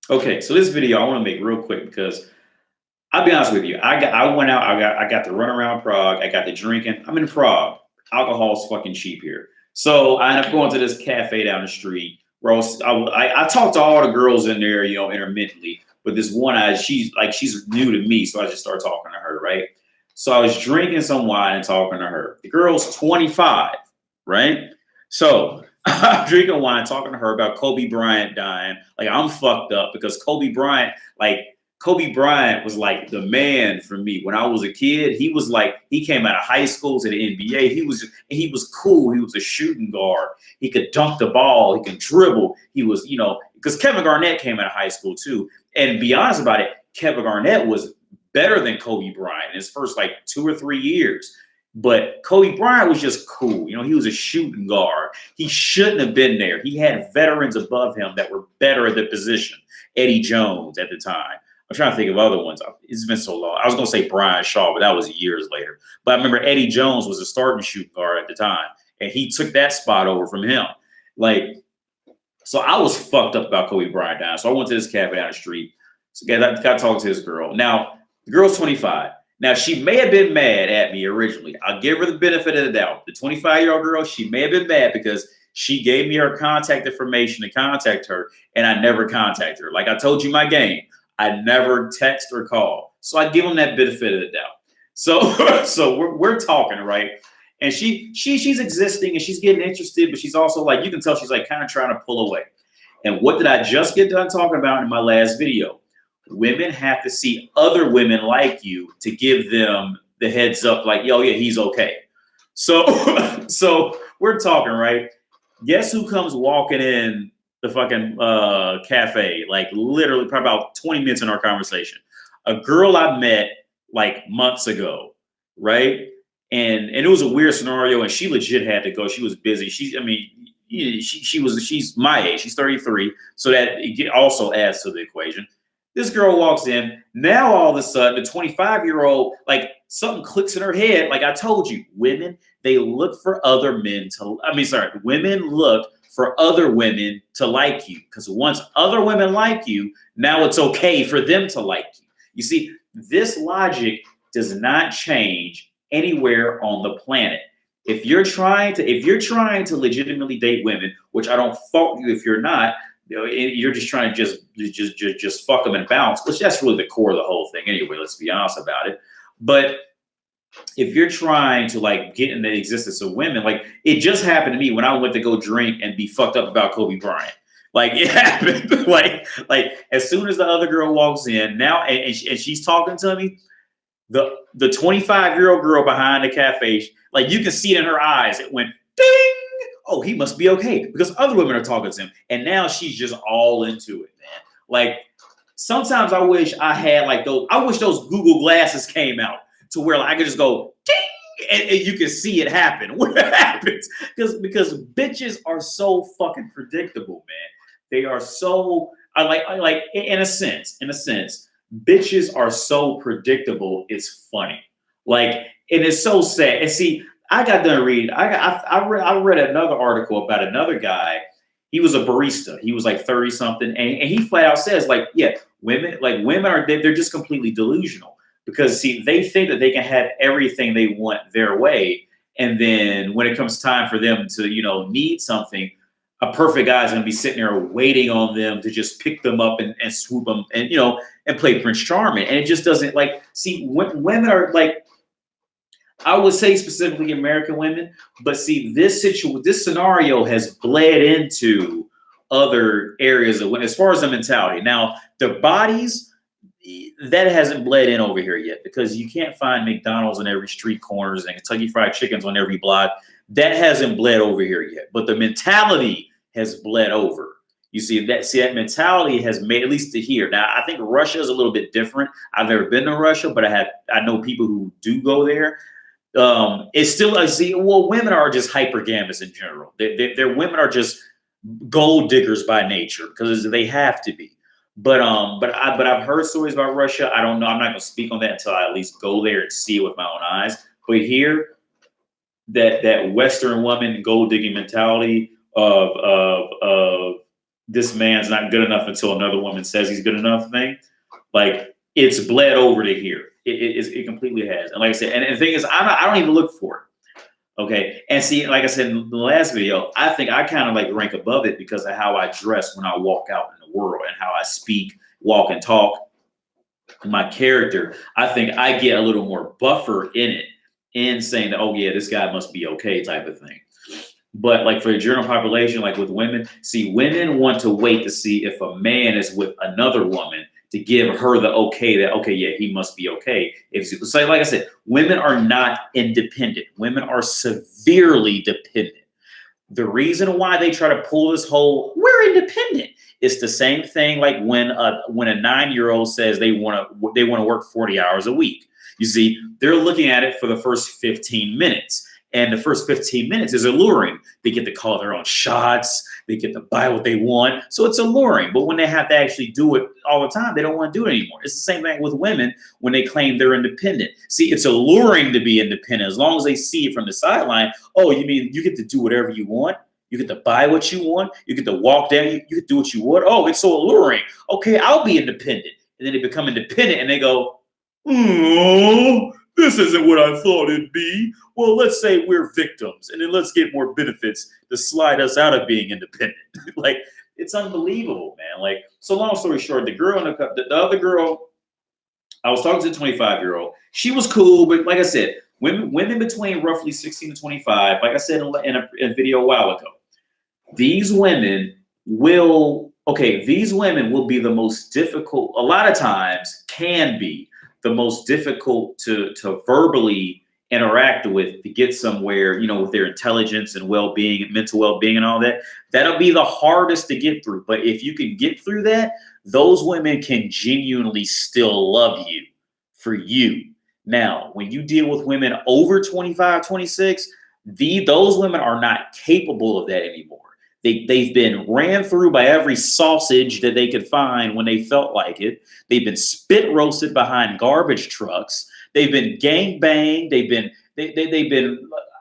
Okay, so this video I want to make real quick because I'll be honest with you. I went out. I got to run around Prague. I got to drinking. I'm in Prague. Alcohol's fucking cheap here. So I end up going to this cafe down the street where I talked to all the girls in there, intermittently. But this one, she's new to me, so I just started talking to her, right? So I was drinking some wine and talking to her. The girl's 25, right? So I'm drinking wine, talking to her about Kobe Bryant dying. Like I'm fucked up because Kobe Bryant was like the man for me when I was a kid. He was like he came out of high school to the NBA. He was cool. He was a shooting guard. He could dunk the ball. He could dribble. He was because Kevin Garnett came out of high school too. And be honest about it, Kevin Garnett was better than Kobe Bryant in his first like 2 or 3 years. But Kobe Bryant was just cool. He was a shooting guard. He shouldn't have been there. He had veterans above him that were better at the position. Eddie Jones at the time. I'm trying to think of other ones. It's been so long. I was going to say Brian Shaw, but that was years later. But I remember Eddie Jones was a starting shooting guard at the time, and he took that spot over from him. Like, so I was fucked up about Kobe Bryant dying. So I went to this cafe down the street. So got talking to this girl. Now, the girl's 25. Now, she may have been mad at me originally. I'll give her the benefit of the doubt. The 25-year-old girl, she may have been mad because she gave me her contact information to contact her, and I never contacted her. Like I told you my game. I never text or call. So I give them that benefit of the doubt. So so we're talking, right? And she's existing and she's getting interested, but she's also like, you can tell she's like kind of trying to pull away. And what did I just get done talking about in my last video? Women have to see other women like you to give them the heads up, like, yo, yeah, he's okay. So so we're talking, right? Guess who comes walking in the fucking cafe? Like literally, probably about 20 minutes in our conversation. A girl I met like months ago, right? And it was a weird scenario, and she legit had to go. She was busy. She's my age. She's 33, so that it also adds to the equation. This girl walks in. Now all of a sudden, the 25-year-old, like something clicks in her head. Like I told you, women, they look for other men to. Women look for other women to like you because once other women like you, now it's okay for them to like you. You see, this logic does not change anywhere on the planet. If you're trying to legitimately date women, which I don't fault you if you're not, you're just trying to just fuck them and bounce, which that's really the core of the whole thing anyway. Let's be honest about it. But if you're trying to like get in the existence of women, like it just happened to me when I went to go drink and be fucked up about Kobe Bryant. Like it happened. like as soon as the other girl walks in now and she's talking to me, the 25-year-old girl behind the cafe, like you can see it in her eyes. It went ding. Oh, he must be okay because other women are talking to him, and now she's just all into it, man. Like sometimes I wish I had like those. I wish those Google glasses came out to where like, I could just go ding, and you can see it happen. What happens? Because bitches are so fucking predictable, man. They are so. I like in a sense. Bitches are so predictable. It's funny. Like it is so sad. And see, I got done reading. I read another article about another guy. He was a barista. He was like 30 something, and he flat out says like, yeah, women are they're just completely delusional because see they think that they can have everything they want their way, and then when it comes time for them to need something, a perfect guy is going to be sitting there waiting on them to just pick them up and swoop them and play Prince Charming, and it just doesn't like see women are like I would say specifically American women, but see this scenario has bled into other areas of as far as the mentality. Now, the bodies that hasn't bled in over here yet because you can't find McDonald's on every street corners and Kentucky Fried Chickens on every block. That hasn't bled over here yet, but the mentality has bled over. You see that mentality has made at least to here. Now, I think Russia is a little bit different. I've never been to Russia, but I know people who do go there. It's still I see. Well, women are just hypergamous in general. Their women are just gold diggers by nature because they have to be. But I've heard stories about Russia. I don't know. I'm not going to speak on that until I at least go there and see it with my own eyes. But here, that Western woman gold digging mentality of this man's not good enough until another woman says he's good enough thing, like it's bled over to here. It completely has. And like I said, and the thing is, I don't even look for it. Okay. And see, like I said in the last video, I think I kind of like rank above it because of how I dress when I walk out in the world and how I speak, walk, and talk. My character, I think I get a little more buffer in it, in saying that, oh yeah, this guy must be okay, type of thing. But like for the general population, like with women, see, women want to wait to see if a man is with another woman to give her the okay that, okay, yeah, he must be okay. If so, like I said, women are not independent. Women are severely dependent. The reason why they try to pull this whole "we're independent" it's the same thing like when a 9-year-old says they want to work 40 hours a week. You see, they're looking at it for the first 15 minutes. And the first 15 minutes is alluring. They get to call their own shots. They get to buy what they want. So it's alluring. But when they have to actually do it all the time, they don't want to do it anymore. It's the same thing with women when they claim they're independent. See, it's alluring to be independent as long as they see it from the sideline. Oh, you mean you get to do whatever you want? You get to buy what you want. You get to walk down. You get to do what you want. Oh, it's so alluring. Okay, I'll be independent. And then they become independent and they go, oh, this isn't what I thought it'd be. Well, let's say we're victims and then let's get more benefits to slide us out of being independent. Like, it's unbelievable, man. Like, so long story short, the other girl, I was talking to the 25-year-old. She was cool, but like I said, women between roughly 16 to 25, like I said in a video a while ago, these women will be the most difficult, a lot of times can be the most difficult to verbally interact with, to get somewhere, with their intelligence and well-being, mental well-being and all that. That'll be the hardest to get through. But if you can get through that, those women can genuinely still love you for you. Now, when you deal with women over 25, 26, those women are not capable of that anymore. They've been ran through by every sausage that they could find when they felt like it. They've been spit roasted behind garbage trucks. They've been gang banged.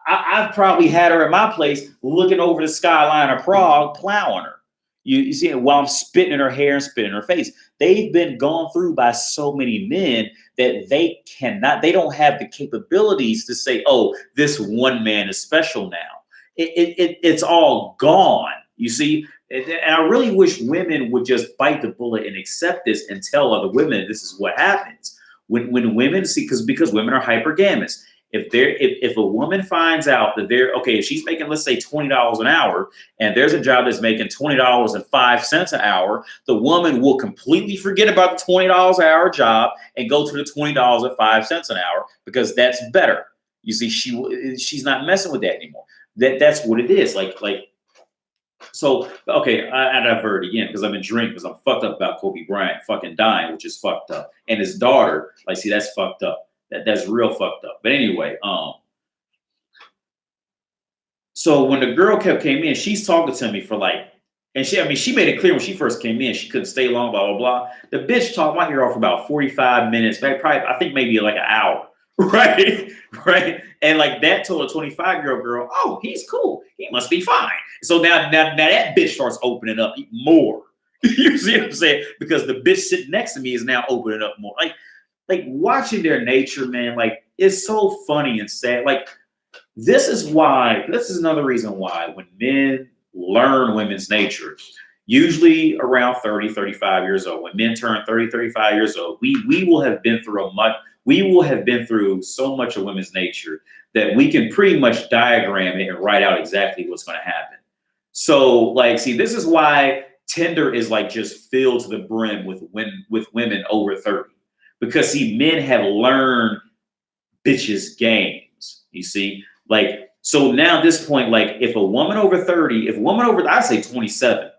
I've probably had her at my place looking over the skyline of Prague, plowing her. You see it while I'm spitting in her hair and spitting in her face. They've been gone through by so many men that they don't have the capabilities to say, oh, this one man is special now. It's all gone, you see. And I really wish women would just bite the bullet and accept this and tell other women this is what happens when women see, because women are hypergamous. If a woman finds out that if she's making, let's say, $20 an hour, and there's a job that's making $20.05 an hour, the woman will completely forget about the $20 an hour job and go to the $20.05 an hour because that's better. You see, she's not messing with that anymore. That's what it is. So, okay, I diverted again because I've been drinking because I'm fucked up about Kobe Bryant fucking dying, which is fucked up. And his daughter, see, that's fucked up. That's real fucked up. But anyway, so when the girl came in, she's talking to me for and she made it clear when she first came in, she couldn't stay long, blah, blah, blah. The bitch talked my ear off for about 45 minutes, I think maybe like an hour. Right. And that told a 25-year-old girl, oh, he's cool. He must be fine. So now that bitch starts opening up more. You see what I'm saying? Because the bitch sitting next to me is now opening up more. Like watching their nature, man, it's so funny and sad. This is another reason why when men learn women's nature, usually around 30, 35 years old, when men turn 30, 35 years old, we will have been through so much of women's nature that we can pretty much diagram it and write out exactly what's going to happen. So, see, this is why Tinder is just filled to the brim with women over 30, because see, men have learned bitches games. You see, so now at this point, if a woman over 30, I'd say 27,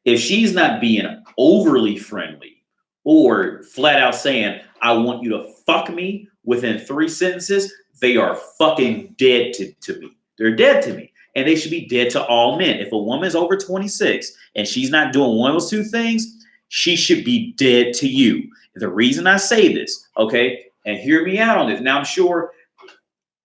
if she's not being overly friendly or flat out saying, I want you to fuck me within 3 sentences, they are fucking dead to me. They're dead to me. And they should be dead to all men. If a woman's over 26 and she's not doing one of those two things, she should be dead to you. The reason I say this, okay, and hear me out on this. Now, I'm sure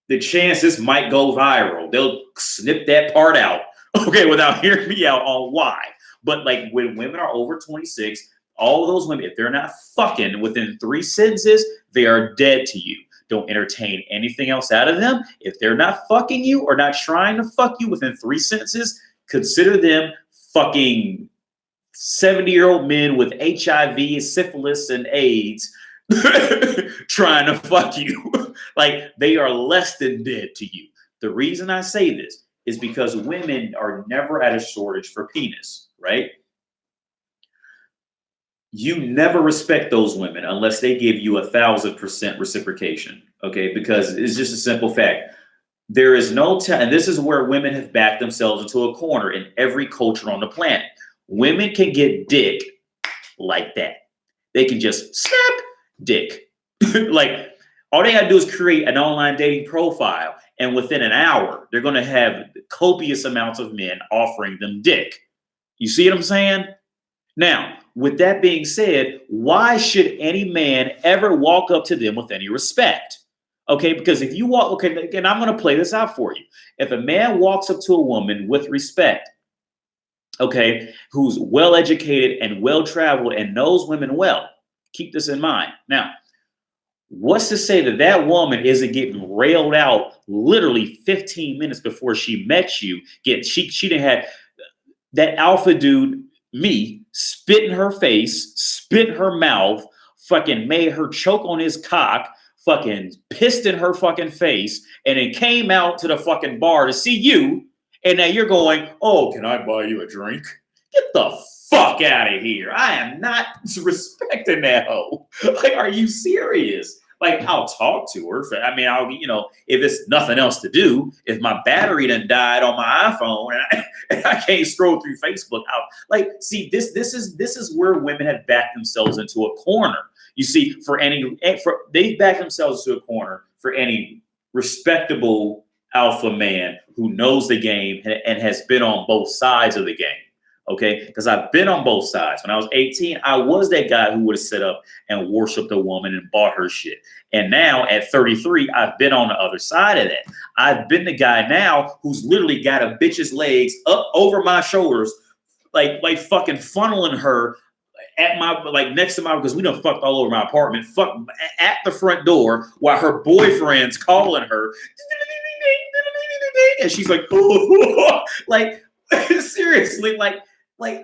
the chances might go viral. They'll snip that part out, okay, without hearing me out on why. But like when women are over 26, all those women, if they're not fucking within 3 sentences, they are dead to you. Don't entertain anything else out of them. If they're not fucking you or not trying to fuck you within 3 sentences, consider them fucking 70-year-old men with HIV, syphilis, and AIDS trying to fuck you. Like, they are less than dead to you. The reason I say this is because women are never at a shortage for penis, right? You never respect those women unless they give you 1,000% reciprocation, okay? Because it's just a simple fact. There is no time, and this is where women have backed themselves into a corner in every culture on the planet. Women can get dick like that. They can just snap dick. Like, all they gotta do is create an online dating profile, and within an hour, they're gonna have copious amounts of men offering them dick. You see what I'm saying? Now, with that being said, why should any man ever walk up to them with any respect? Okay, because if you walk, okay, and I'm going to play this out for you. If a man walks up to a woman with respect, okay, who's well educated and well traveled and knows women well, keep this in mind. Now, what's to say that that woman isn't getting railed out literally 15 minutes before she met you? She didn't have that alpha dude, me, spit in her face, spit in her mouth, fucking made her choke on his cock, fucking pissed in her fucking face, and then came out to the fucking bar to see you, and now you're going, oh, can I buy you a drink? Get the fuck out of here. I am not respecting that hoe. Like, are you serious? Like, I'll talk to her. I mean, if it's nothing else to do, if my battery done died on my iPhone and I can't scroll through Facebook, see, this is where women have backed themselves into a corner. You see, they've backed themselves into a corner for any respectable alpha man who knows the game and has been on both sides of the game. Okay, because I've been on both sides. When I was 18, I was that guy who would have set up and worshipped a woman and bought her shit. And now at 33, I've been on the other side of that. I've been the guy now who's literally got a bitch's legs up over my shoulders, like fucking funneling her at my, like next to my, because we done fucked all over my apartment, fuck at the front door while her boyfriend's calling her. And she's like, like, seriously, like,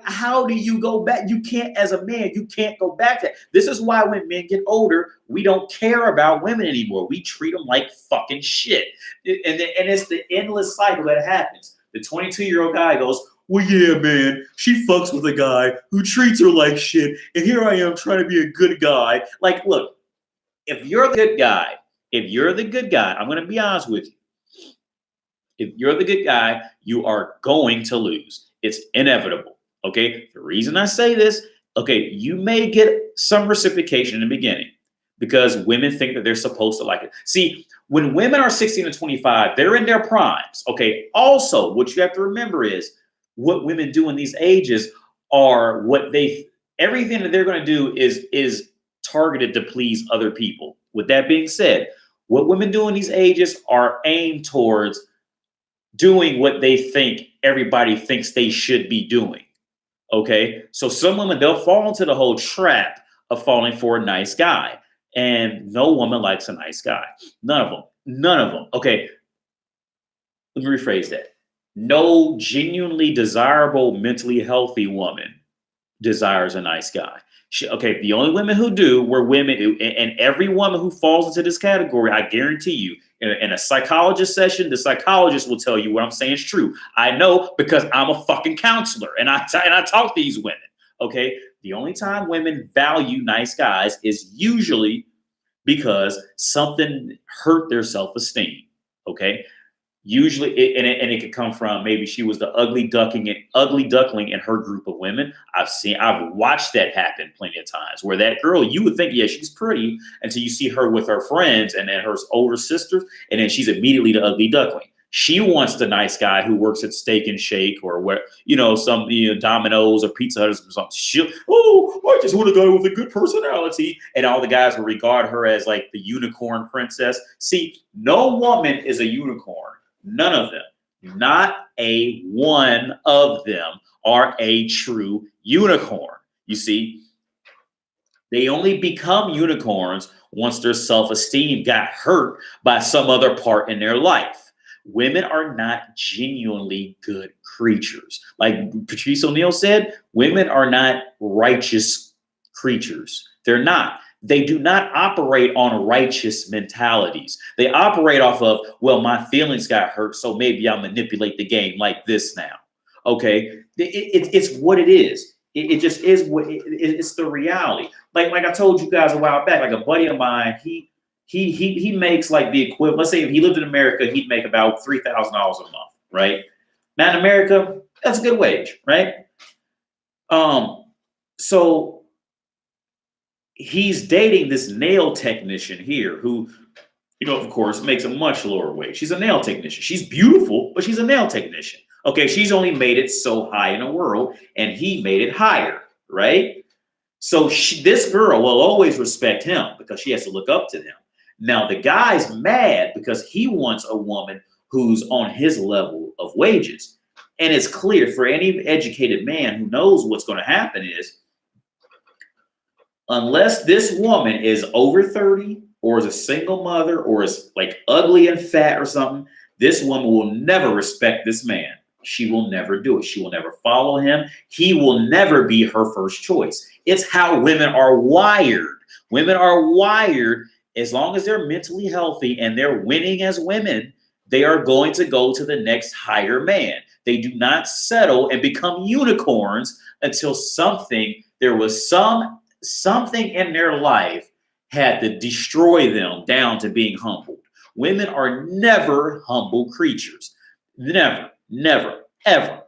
how do you go back? You can't, as a man, you can't go back to that. This is why when men get older, we don't care about women anymore. We treat them like fucking shit. And it's the endless cycle that happens. The 22-year-old guy goes, well, yeah, man, she fucks with a guy who treats her like shit. And here I am trying to be a good guy. Like, look, if you're the good guy, I'm going to be honest with you. If you're the good guy, you are going to lose. It's inevitable. Okay. The reason I say this, okay, you may get some reciprocation in the beginning because women think that they're supposed to like it. See, when women are 16 to 25, they're in their primes. Okay. Also, what you have to remember is what women do in these ages are everything that they're going to do is targeted to please other people. With that being said, what women do in these ages are aimed towards doing what they think everybody thinks they should be doing. Okay. So some women, they'll fall into the whole trap of falling for a nice guy. And no woman likes a nice guy. None of them. Okay. Let me rephrase that. No genuinely desirable, mentally healthy woman desires a nice guy. The only women who do were women, and every woman who falls into this category, I guarantee you, in a psychologist session, the psychologist will tell you what I'm saying is true. I know because I'm a fucking counselor and I talk to these women. Okay. The only time women value nice guys is usually because something hurt their self-esteem. Okay. Usually, it could come from maybe she was the ugly duckling in her group of women. I've watched that happen plenty of times where that girl, you would think, yeah, she's pretty until you see her with her friends and then her older sisters. And then she's immediately the ugly duckling. She wants the nice guy who works at Steak and Shake or where, some, Domino's or Pizza Hut or something. I just want a guy with a good personality. And all the guys will regard her as like the unicorn princess. See, no woman is a unicorn. None of them. Not a one of them are a true unicorn. You see, they only become unicorns once their self-esteem got hurt by some other part in their life. Women are not genuinely good creatures. Like Patrice O'Neill said, women are not righteous creatures. They're not. They do not operate on righteous mentalities. They operate off of, well, my feelings got hurt, so maybe I'll manipulate the game like this now. Okay? It's what it is. It just is what it's the reality. Like I told you guys a while back, like a buddy of mine, he makes like the equivalent. Let's say if he lived in America, he'd make about $3,000 a month, right? Now in America, that's a good wage, right? So he's dating this nail technician here who, of course, makes a much lower wage. She's a nail technician. She's beautiful, but she's a nail technician. Okay, she's only made it so high in the world, and he made it higher, right? So this girl will always respect him because she has to look up to him. Now, the guy's mad because he wants a woman who's on his level of wages. And it's clear for any educated man who knows what's going to happen is, unless this woman is over 30 or is a single mother or is like ugly and fat or something, this woman will never respect this man. She will never do it. She will never follow him. He will never be her first choice. It's how women are wired. Women are wired, as long as they're mentally healthy and they're winning as women, they are going to go to the next higher man. They do not settle and become unicorns until there was something in their life had to destroy them down to being humbled. Women are never humble creatures. Never, ever.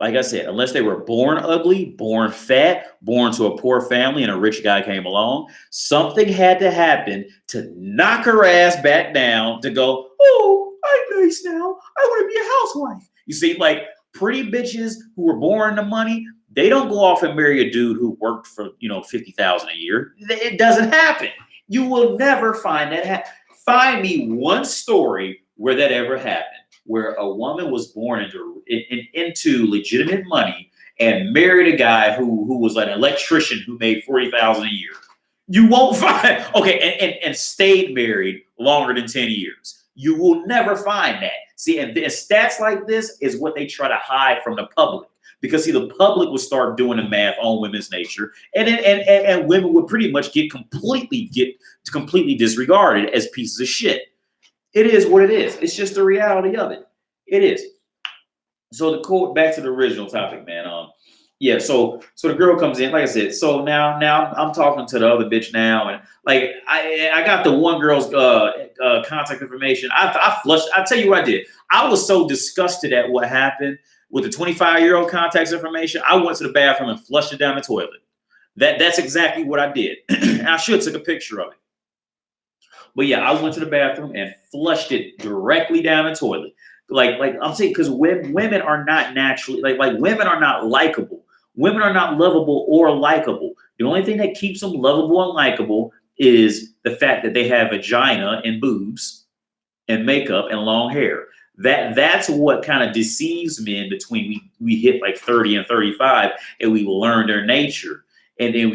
Like I said, unless they were born ugly, born fat, born to a poor family and a rich guy came along, something had to happen to knock her ass back down to go, oh, I'm nice now. I want to be a housewife. You see, like pretty bitches who were born to money, they don't go off and marry a dude who worked for, $50,000 a year. It doesn't happen. You will never find that happen. Find me one story where that ever happened, where a woman was born into legitimate money and married a guy who was like an electrician who made $40,000 a year. You won't find, okay, and stayed married longer than 10 years. You will never find that. See, and stats like this is what they try to hide from the public. Because see, the public would start doing the math on women's nature, and women would pretty much get completely disregarded as pieces of shit. It is what it is. It's just the reality of it. It is. So back to the original topic, man. Yeah. So the girl comes in, like I said. So now I'm talking to the other bitch now, and like I got the one girl's contact information. I flushed. I tell you what I did. I was so disgusted at what happened with the 25-year-old contact information. I went to the bathroom and flushed it down the toilet. That's exactly what I did. And I should have took a picture of it. But yeah, I went to the bathroom and flushed it directly down the toilet. Like I'm saying, because women are not naturally like women are not likable. Women are not lovable or likable. The only thing that keeps them lovable and likable is the fact that they have vagina and boobs and makeup and long hair. That's what kind of deceives men between we hit like 30 and 35 and we learn their nature. And then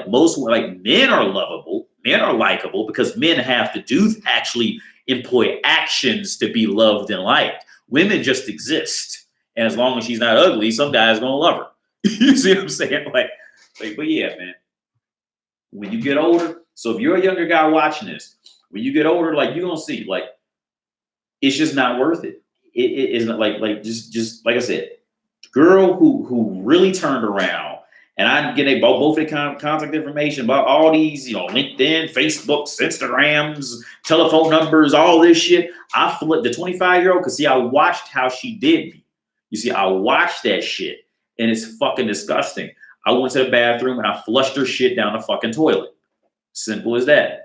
most men are lovable, men are likable because men have to actually employ actions to be loved and liked. Women just exist. And as long as she's not ugly, some guy's gonna love her. You see what I'm saying? But yeah, man. When you get older, so if you're a younger guy watching this, when you get older, like you're gonna see, like it's just not worth it. It is not just like I said, girl who really turned around. And I'm getting both of the contact information about all these, LinkedIn, Facebooks, Instagrams, telephone numbers, all this shit. I flipped the 25-year-old because see, I watched how she did me. You see, I watched that shit and it's fucking disgusting. I went to the bathroom and I flushed her shit down the fucking toilet. Simple as that.